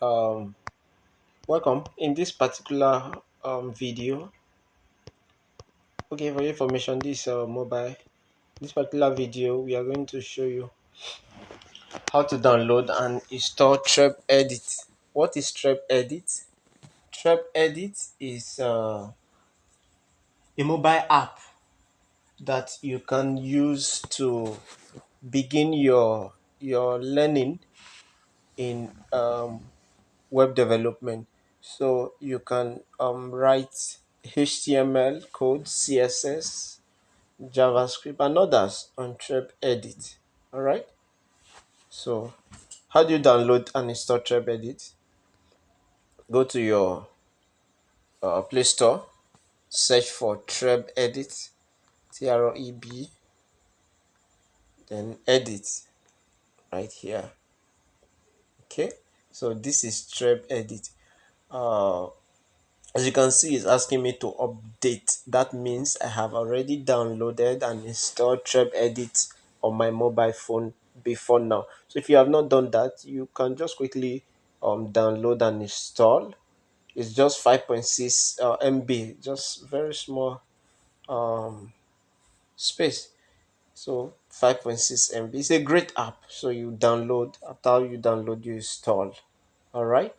um Welcome. In this particular video, okay, for your information, this mobile, this particular video, we are going to show you how to download and install Treb-edit. What is Treb-edit? Treb-edit is a mobile app that you can use to begin your learning in web development. So you can write HTML code, CSS, JavaScript, and others on Treb-edit. All right. So how do you download and install Treb-edit? Go to your Play Store, search for Treb-edit, Treb, then edit right here. Okay. So this is Treb-edit. Uh, as you can see, it's asking me to update. That means I have already downloaded and installed Treb-edit on my mobile phone before now. So if you have not done that, you can just quickly download and install. It's just 5.6 MB, just very small um, space. So 5.6 MB. It's a great app. So you download. After you download, you install. All right.